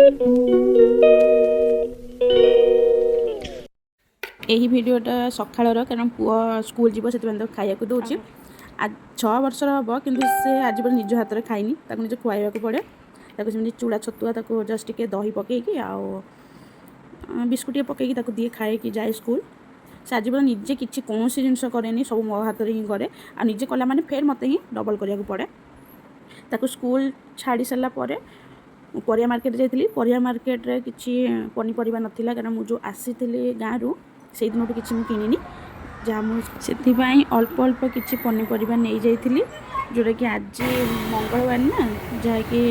यही भिडटा सकाळर कारण पुआ स्कूल जीव से खाया दूसरी आज 6 वर्षर हम कि आज निज हाथ में खाईनी निजे खुआ पड़े चूड़ा छतुआ जस्ट टे दही पकईकी बिस्कुट पकईकी दिए खाए कि जाए स्कूल से आज निजे किसी कौन जिनस कैनि सब मो हाथ में ही करे आजे कला मैंने फेर मत ही डबल करा पड़े स्कूल छाड़ी सारापर परिया मार्केट जाइली परिया मार्केट रे किसी पनीपरिया नाला कारण मुझे आसी गाँव से दिन किसी मुझे किनिनी जहाँ मुझे अल्प अल्प किसी पनीपरिया नहीं जाइली जोटा कि आज मंगलवार ना जहाँकि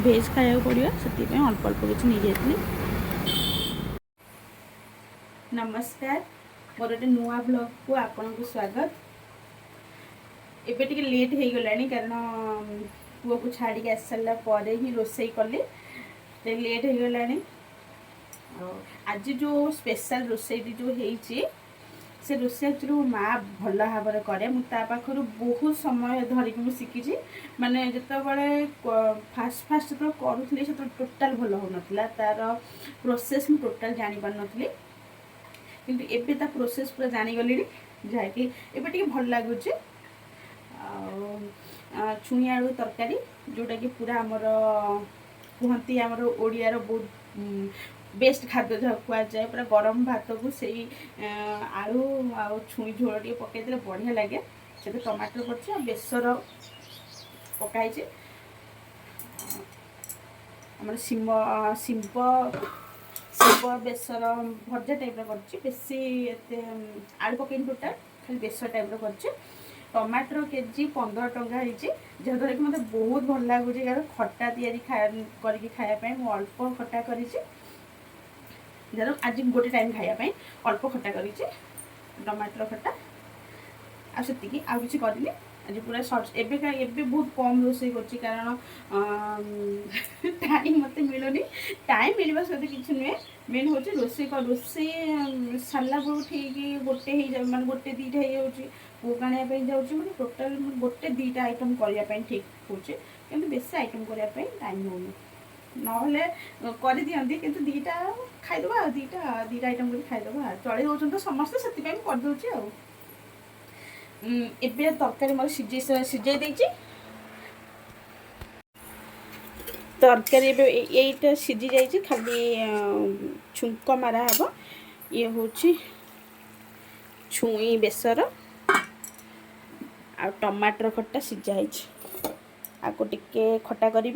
भेज खाया पड़ो से अल्प अल्प किसी नहीं जाइली। नमस्कार मोर गोटे नुआ ब्लॉग को आपन को स्वागत। एबे टिके लेट हो गलानी कारण पुओ को छाड़ी आस सारा पर ही रोसई कले लेट हो गलानी। आज जो स्पेशल रोसईटी जो है से रोसई एक्चुअली मो माँ भल भाव में कै मुझे बहुत समय धरिकी मुझे शिखी माने जिते फास्ट फास्ट जो करूँ से टोटाल भल हो ना तार प्रोसेस मुझे टोटाल जानी पार नी किंतु एबे ता प्रोसेस पूरा जानीगली जहाँकि एबे टिके भल लगुच। छुई आलू तरकारी जोटा कि पूरा आमर कहती आमर ओडियार बहुत बेस्ट खाद्य जहाँ कहुए पूरा गरम भात को से आलू आ छुई झोल टे पकईदे बढ़िया लगे से टमाटर कर बेसर पकाई आम सिम शिंप बेसर भजा टाइप बेसी आलू पकईन टोटाल खाली बेसर टाइप कर टमाटर केजी 15 टंका जहाँद्वारा कि मतलब बहुत भल लगुच कारण खटा करके खायापी मुझे अल्प खटा कर आज गोटे टाइम खायापी अल्प खटा कर टमाटर खटा आसे किसी करनी आज पूरा सर्च एवं बहुत कम रोसई कर कारण टाइम मत मिलूनी टाइम मिलवा सहित किसी नुहे मेन हूँ रोसई सारा बेलू ठीक गोटे मान गोटे दीटा हो पुक आने जाऊँगी मैंने टोटाल गोटे दीटा आइटम करने ठीक हो बेस आइटम करने टाइम होनी ना कर दिखती कि दीटा खाईदे दीटा दीटा आइटम कर खाईदे चल दौरान तो समस्ते से करदे एबे तरकारी मोर सीझे देती तरकारी यहीटा सीझी जाइए खाली छुंक मारा हम ये हूँ छुई बेसर आ टमाटर खट्टा सीझाई आपको टिके खट्टा करी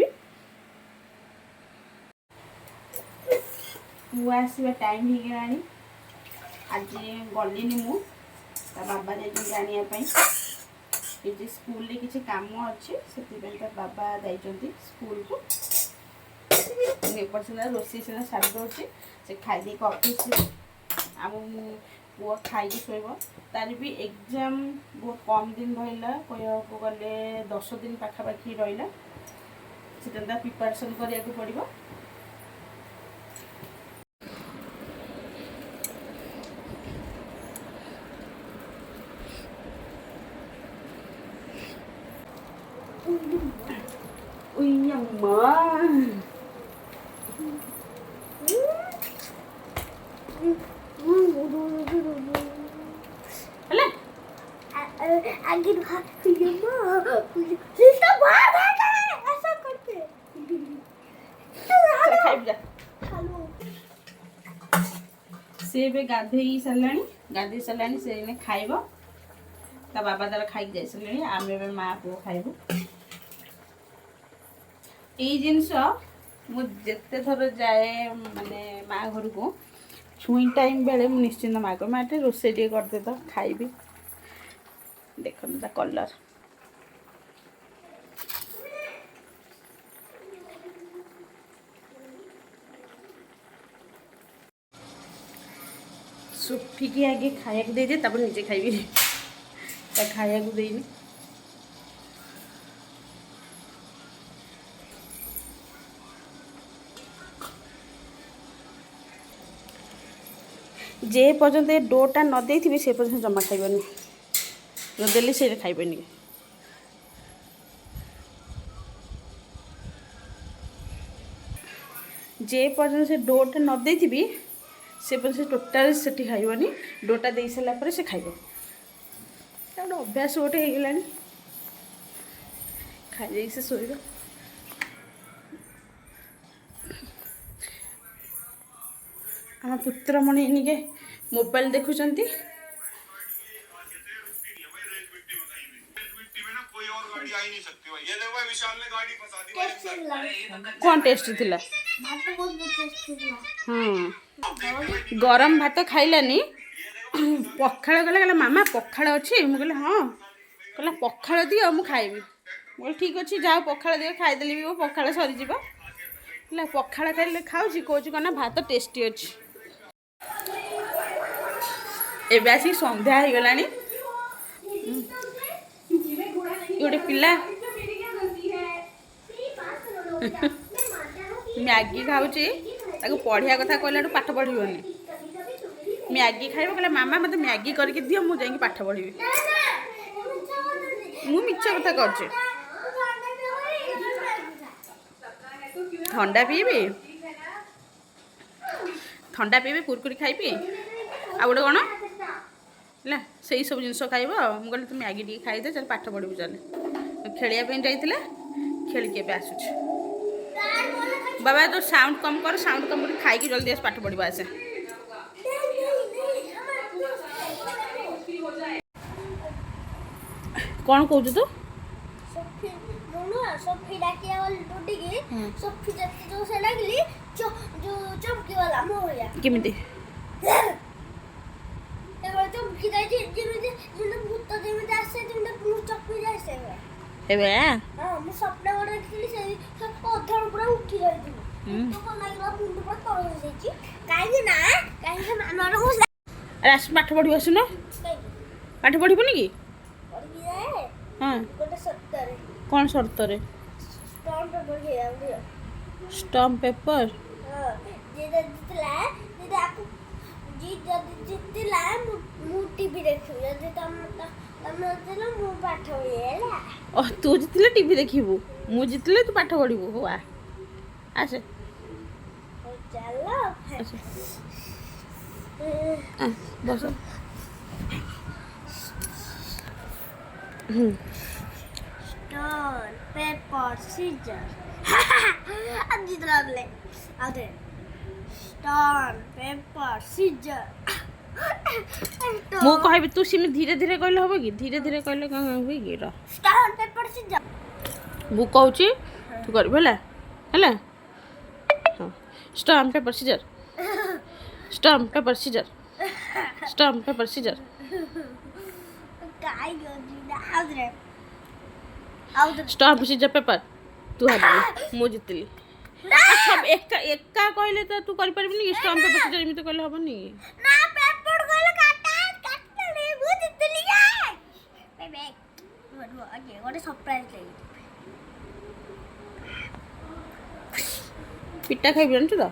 पुआ आसवा टाइम हो गला आज गलिनी मु बाबा जानापी ये स्कूल रे किसी काम अच्छे से बाबा जाइए स्कूल को एपट सीना रोसे सीना सारी दूसरी से खाई ऑफिस आम पुआ खाई शोब तार भी एग्जाम बहुत कम दिन रहा कहू गले 10 दिन पाखापाखि रहा से प्रिपरेशन करने पड़ो। आगे से गाधे सारा गाधे सारा से खाइब ता बाबा तार खाई जा सारे आम माँ पुओ खाइबू यही जिनस मुझे थर जाए माने माँ घर को छुई टाइम बेले निश्चिंत माँ को माँ रोसे टे करदे तो खाइबी देख कलर सुफी की आगे खाया दे दे तब निजे खाइबी खाया देनी जे पर्यंत डोटा न देती से पर्यंत जमा खाइबनी देली से खाइबनी जे पर्यटन से डोटा न देथिबी से पर्यटन से टोटाल सेठी खाइबनी डोटा दे सारा पर से खाइब गोटे अभ्यास गोटे हो गलानी खाई से शोब आम पुत्रमणि निके मोबाइल देखुंती कौन टेस्ट थिला गरम भात खाइलानी पखाड़ कहला मामा पखाड़ अच्छी मुझे हाँ कहला पखाड़ दियो मु खाइबी बोले ठीक अच्छे जाओ पखाड़ दियो खाईदेली भी पखाड़ सरीज पखाड़ खाइले खाऊँ कौच कना भात टेस्टी अच्छी एबे आसी संध्या हो गला गोटे पिला मैगी खाऊची पढ़िया कथा कहला पाठ पढ़नी मैगी खाइब कहला मामा मत मैगी करके दियो मु जाई पाठ पढ़ी मु मिछ कथा कर ठंडा पीबी कुरकुरी खाइबी आ गोटे कौन है से सब जिन खाइब मुझे तू मैगी टी खाईदे चल पाठ पढ़ू चल खेलिया जाइए खेलिके आसुच बाबा तो साउंड कम कर साउंड कम कर खाई जल्दी आस पाठ पढ़ा आसे कौन कहू तू केमिति पाठ पढ़ी आसुन पाठ पढ़बनी कि हाँ कौन शर्त स्टम्प पेपर तू जितले टीवी देखिबू मु जितले तू पाठ पढ़िबू हो आसे बस स्टोन पेपर सीजर जितना ले आते स्टोन पेपर सीजर मु कहबी तू सिम धीरे धीरे कहले होबो कि धीरे धीरे कहले का होई कि र स्टोन पेपर सीजर मु कहूची तू करबे होला होला हां stamp paper scissor stamp paper scissor stamp paper scissor काय योजना आउदरे स्टम्प सीजर पेपर तू हाथ मु जितली सब एका एका कहले तो तू कर परबनी स्टम्प पेपर सीजर इमे तो कहले होबनी ना पेपर कहले काटले मु जितली बेबे वो आगे गोटे सरप्राइज ले पिट्टा खाइबी जानछु तो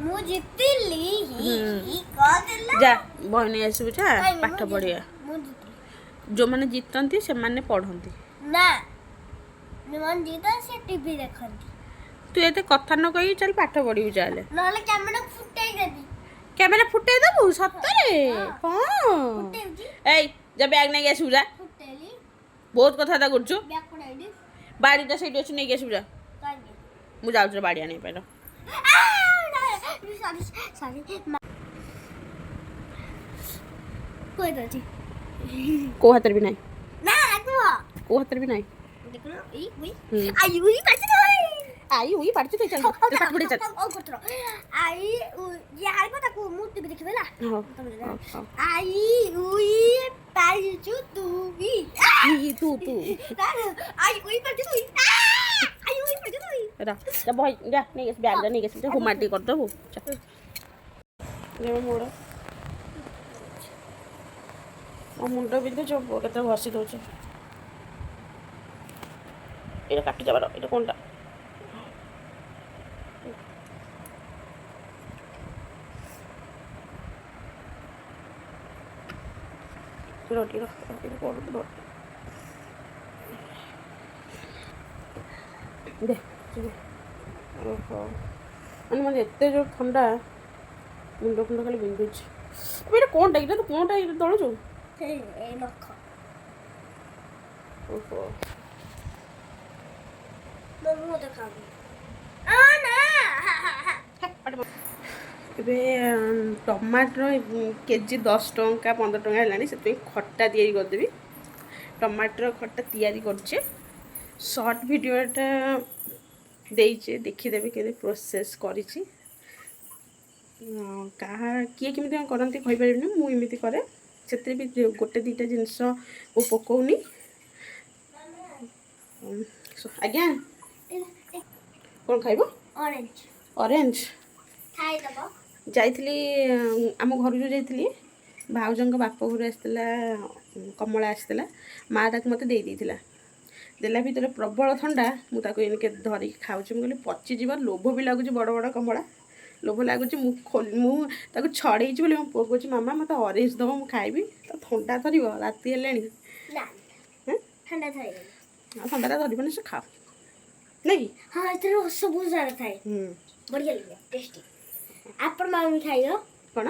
मु जितली ही कह देला जा बहनी आसु छा पाठ पढ़िया जो माने जीतती से माने पढ़ती ना निमन जीता से टीवी देखती तू एते कथा न कही चल पाठ पढ़ी चल नले कैमरा फुटाई देबी कैमरा फुटाई देबू सत्तरे हां फुटेउजी ए जा बैग नै गेसु जा फुटेली बहुत कथा ता करछु बैग पड़ाइडी बाड़ीटा सेठी अछि नै गेसु जा कागे मु जाउ बाड़ी आनी पैलो सॉरी कोई दजी को हातर भी नहीं ना को हातर भी नहीं देखो ई आई हुई पाछे आई हुई पढ़छु तो चल पाठ पढ़े चल ओ कतरो आई ये आई पता को मूर्ति भी देखबेला हां आई हुई पाछे तू भी ई तू आई हुई पाछे तू आई हुई पाछे तू रा जा भाई जा नहीं इस बैग नहीं इस हो माटी कर दबो चल ले मोड़ ओ मुंडो बिंदु चोप केते हसी दोछ एटा काट जाबार एटा कोनटा रोटी रो कोड दे ओहो ମାନେ ମୋତେ ଏତେ ଯୋଉ ଥଣ୍ଡା ମୁଣ୍ଡ ଫୁଣ୍ଡ ଖାଲି ବିନ୍ଧୁଛି। ଏବେ ଏଇଟା କ'ଣଟା ତୁ କ'ଣଟା ଏଇଟା ଦଳୁଛୁ? ଏ ନଖ ଓହୋ ମୁଁ ଦେଖାବି ଏବେ ଟମାଟର କେଜି 10 ଟଙ୍କା 15 ଟଙ୍କା ହେଲାଣି, ସେଥିପାଇଁ ଖଟା ତିଆରି କରିଦେବି। ଟମାଟର ଖଟା ତିଆରି କରୁଛେ। ସର୍ଟ ଭିଡ଼ିଓଟା ଦେଇଛେ, ଦେଖିଦେବି କେମିତି ପ୍ରୋସେସ୍ କରିଛି। କିଏ କେମିତି କରନ୍ତି କହିପାରିବିନି, ମୁଁ ଏମିତି କରେ। ସେଥିରେ ବି ଗୋଟେ ଦୁଇଟା ଜିନିଷ ମୁଁ ପକଉନି। ଆଜ୍ଞା କ'ଣ ଖାଇବ? ଅରେଞ୍ଜ ଅରେଞ୍ଜ ଖାଇଦେବ। ଯାଇଥିଲି ଆମ ଘରକୁ ଯେଉଁ ଯାଇଥିଲି, ଭାଉଜଙ୍କ ବାପ ଘରୁ ଆସିଥିଲା କମଳା ଆସିଥିଲା। ମା' ତାକୁ ମୋତେ ଦେଇଥିଲା। ଦେଲା ଭିତରେ ପ୍ରବଳ ଥଣ୍ଡା, ମୁଁ ତାକୁ ଏଣିକେ ଧରିକି ଖାଉଛି। ମୁଁ କହିଲି ପଚିଯିବ, ଲୋଭ ବି ଲାଗୁଛି ବଡ଼ ବଡ଼ କମଳା, ଲୋଭ ଲାଗୁଛି। ମୁଁ ତାକୁ ଛଡ଼େଇଛି ବୋଲି ମୋ ପୁଅ କହୁଛି ମାମା ମୋତେ ଅରେଞ୍ଜ ଦେବ, ମୁଁ ଖାଇବି। ତ ଥଣ୍ଡା ଧରିବ, ରାତି ହେଲାଣି। ଥଣ୍ଡା ଧରିବନି, ଥଣ୍ଡାଟା ଧରିବନି, ସେ ଖାଅ ନାଇଁ। ହଁ ଏଥିରେ ରସ ବହୁତ ସାରା ଥାଏ, ବଢ଼ିଆ ଲାଗିବ, ଟେଷ୍ଟି। ଆପଣ ମାନେ ବି ଖାଇବ। କ'ଣ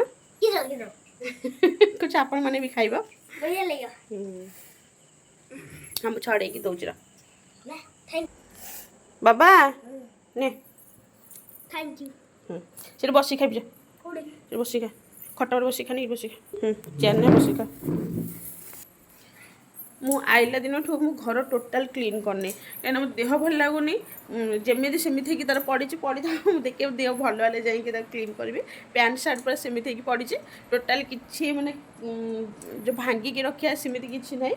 କହୁଛି ଆପଣମାନେ ବି ଖାଇବ, ବଢ଼ିଆ ଲାଗିବ। ହଁ ମୁଁ ଛଡ଼େଇକି ଦେଉଛି। ବାବା ନେ ଥ୍ୟାଙ୍କ ୟୁ। ସେଠି ବସିକି ଖାଇବି, ସେଠି ବସିକି ଖା, ଖଟ ଉପରେ ବସିକି ଖାନି, ବସିକି ଚେୟାର ନେ ବସିକି ଖା। ମୁଁ ଆଇଲା ଦିନଠୁ ମୁଁ ଘର ଟୋଟାଲ୍ କ୍ଲିନ୍ କରିନି, କାହିଁକିନା ମୋ ଦେହ ଭଲ ଲାଗୁନି। ଯେମିତି ସେମିତି ହେଇକି ତାର ପଡ଼ିଥାଉ, ମୁଁ ଦେଖିବ ଦେହ ଭଲ ହେଲେ ଯାଇକି ତାକୁ କ୍ଲିନ୍ କରିବି। ପ୍ୟାଣ୍ଟ ସାର୍ଟ ପୁରା ସେମିତି ହେଇକି ପଡ଼ିଛି, ଟୋଟାଲ୍ କିଛି ମାନେ ଯେଉଁ ଭାଙ୍ଗିକି ରଖିବା ସେମିତି କିଛି ନାହିଁ।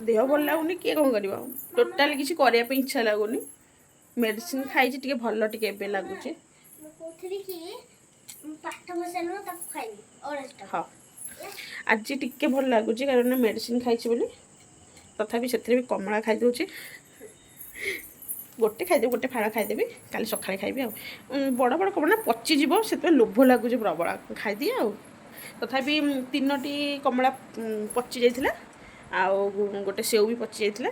ଦେହ ଭଲ ଲାଗୁନି, କିଏ କ'ଣ କରିବ? ଟୋଟାଲ୍ କିଛି କରିବା ପାଇଁ ଇଚ୍ଛା ଲାଗୁନି। ମେଡ଼ିସିନ୍ ଖାଇଛି, ଟିକେ ଭଲ ଟିକେ ଏବେ ଲାଗୁଛି। ମୁଁ କହୁଥିଲି କି ପାଠ ବସାଇଲୁ ତାକୁ ଖାଇବି ଅରେଞ୍ଜଟା। ହଁ ଆଜି ଟିକେ ଭଲ ଲାଗୁଛି, କାରଣ ମେଡ଼ିସିନ୍ ଖାଇଛି ବୋଲି। ତଥାପି ସେଥିରେ ବି କମଳା ଖାଇଦେଉଛି। ଗୋଟେ ଖାଇଦେବି, ଗୋଟେ ଫାଳ ଖାଇଦେବି, କାଲି ସକାଳେ ଖାଇବି। ଆଉ ବଡ଼ ବଡ଼ କମଳା ପଚିଯିବ, ସେଥିପାଇଁ ଲୋଭ ଲାଗୁଛି ପ୍ରବଳ, ଖାଇଦିଏ। ଆଉ ତଥାପି 3ଟି କମଳା ପଚି ଯାଇଥିଲା, ଆଉ ଗୋଟେ ସେଉ ବି ପଚି ଯାଇଥିଲା।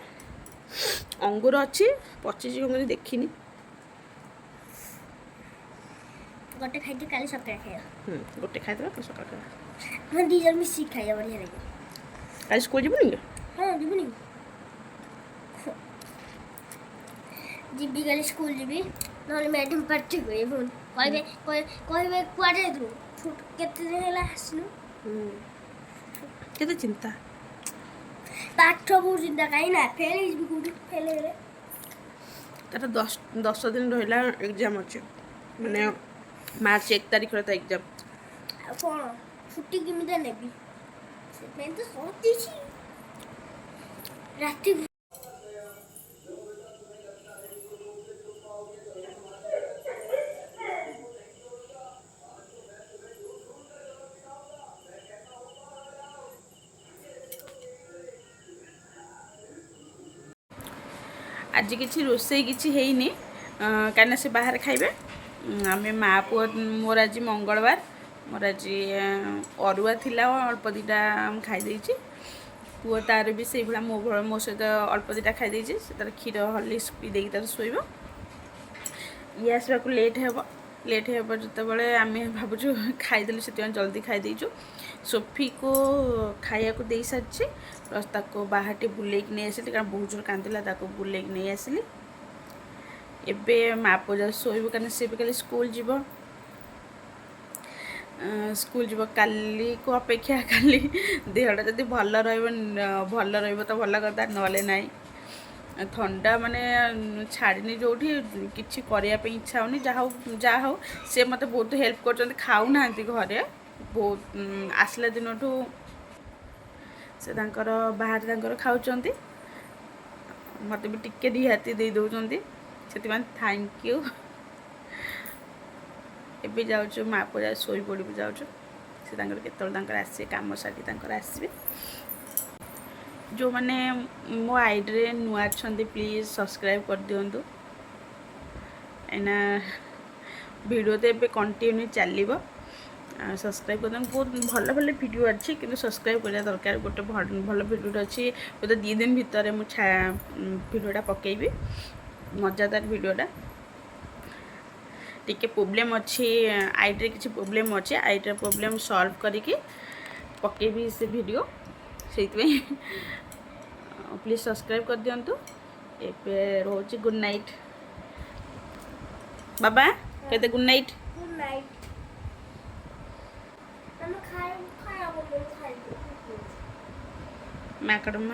ଅଙ୍ଗୁର ଅଛି, ପଚିଛି ବୋଲି ଦେଖିନି। ଗୋଟେ ଖାଇଦିଅ, କାଲି ସକାଳେ ଖାଇବା। ଗୋଟେ ଖାଇଦେବା, କାଲି ସକାଳେ ଖାଇବା। ଆମେ 2 ଜଣ ମିଶିକି ଖାଇବା, ବଢ଼ିଆ ଲାଗିବ। କାଲି ସ୍କୁଲ ଯିବୁନି କି? ହଁ ଯିବୁନି, ଯିବି କାଲି ସ୍କୁଲ ଯିବି। ନହେଲେ ମ୍ୟାଡ଼ାମ୍ ପାଟି କରିବେ, କହିବେ କୁଆଡ଼େ ଯାଇଥିଲୁ, କେତେ ଦିନ ହେଲା ଆସିନୁ। କେତେ ଚିନ୍ତା, ପାଠ ବହୁତ ଚିନ୍ତା, କାହିଁକି ନା ଫେଲ୍ ହେଇଯିବି, କେଉଁଠି ଫେଲ୍ ହେଇଗଲେ। ତାର 10 ଦିନ ରହିଲା ଏକ୍ଜାମ୍ ଅଛି, ମାନେ ମାର୍ଚ୍ଚ 1 ତାରିଖରେ ତା ଏକ୍ଜାମ୍। ଆଉ କ'ଣ ଛୁଟି କେମିତି ନେବି, ସେଥିପାଇଁ ତ ସରିଯାଇଛି ରାତି। ଆଜି କିଛି ରୋଷେଇ କିଛି ହେଇନି, କାହିଁକିନା ସେ ବାହାରେ ଖାଇବେ। ଆମେ ମା' ପୁଅ, ମୋର ଆଜି ମଙ୍ଗଳବାର, ମୋର ଆଜି ଅରୁଆ ଥିଲା, ଅଳ୍ପ ଦୁଇଟା ମୁଁ ଖାଇ ଦେଇଛି। ପୁଅ ତାର ବି ସେଇଭଳିଆ ମୋ ସହିତ ଅଳ୍ପ ଦୁଇଟା ଖାଇ ଦେଇଛି। ସେ ତାର କ୍ଷୀର ହର୍ଲିକ୍ସ ପିଇ ଦେଇକି ତାର ଶୋଇବ। ଇଏ ଆସିବାକୁ ଲେଟ୍ ହେବ ଯେତେବେଳେ ଆମେ ଭାବୁଛୁ ଖାଇଦେଲୁ, ସେଥିପାଇଁ ଜଲ୍ଦି ଖାଇ ଦେଇଛୁ। ସୋଫିକୁ ଖାଇବାକୁ ଦେଇସାରିଛି, ପ୍ଲସ୍ ତାକୁ ବାହାରଟି ବୁଲେଇକି ନେଇ ଆସିଲି, କାରଣ ବହୁତ ଜୋର କାନ୍ଦିଲା, ତାକୁ ବୁଲେଇକି ନେଇ ଆସିଲି। ଏବେ ମା' ପୁଅ ଯାଉଛି ଶୋଇବୁ, କାରଣ ସେ ବି କାଲି ସ୍କୁଲ ଯିବ। କାଲିକୁ ଅପେକ୍ଷା, କାଲି ଦେହଟା ଯଦି ଭଲ ରହିବ ତ ଭଲ କଥା, ନହେଲେ ନାହିଁ। ଥଣ୍ଡା ମାନେ ଛାଡ଼ିନି ଯେଉଁଠି, କିଛି କରିବା ପାଇଁ ଇଚ୍ଛା ହେଉନି। ଯାହା ହଉ ସେ ମୋତେ ବହୁତ ହେଲ୍ପ କରୁଛନ୍ତି, ଖାଉନାହାନ୍ତି ଘରେ। ବହୁତ ଆସିଲା ଦିନଠୁ ସେ ତାଙ୍କର ବାହାରେ ତାଙ୍କର ଖାଉଛନ୍ତି, ମୋତେ ବି ଟିକେ ରିହାତି ଦେଇ ଦେଉଛନ୍ତି, ସେଥିପାଇଁ ଥ୍ୟାଙ୍କ ୟୁ। ଏବେ ଯାଉଛୁ ମା' ପୁଅ ଶୋଇପଡ଼ିବୁ, ଯାଉଛୁ। ସେ ତାଙ୍କର କେତେବେଳେ ତାଙ୍କର ଆସିବେ, କାମ ସାରି ତାଙ୍କର ଆସିବେ। ଯେଉଁମାନେ ମୋ ଆଇଡ଼ିରେ ନୂଆ ଅଛନ୍ତି, ପ୍ଲିଜ୍ ସବସ୍କ୍ରାଇବ୍ କରିଦିଅନ୍ତୁ, କାହିଁକିନା ଭିଡ଼ିଓ ତ ଏବେ କଣ୍ଟିନ୍ୟୁ ଚାଲିବ। ସବସ୍କ୍ରାଇବ୍ କରିଦିଅନ୍ତୁ। ବହୁତ ଭଲ ଭଲ ଭିଡ଼ିଓ ଅଛି, କିନ୍ତୁ ସବସ୍କ୍ରାଇବ୍ କରିବା ଦରକାର। ଗୋଟେ ଭଲ ଭିଡ଼ିଓଟା ଅଛି, ବୋଧେ 2 ଦିନ ଭିତରେ ମୁଁ ଭିଡ଼ିଓଟା ପକାଇବି, ମଜାଦାର ଭିଡ଼ିଓଟା। टिके प्रोब्लेम अच्छी आईडी किसी प्रोब्लेम अच्छे आईडी प्रोब्लेम सॉल्व करके पकेबी से वीडियो से प्लीज सब्सक्राइब कर दिंतु एबे रोज गुड नाइट बाबा कहते गुड नाइट गुड नाइट हम खाए खाए मैकडम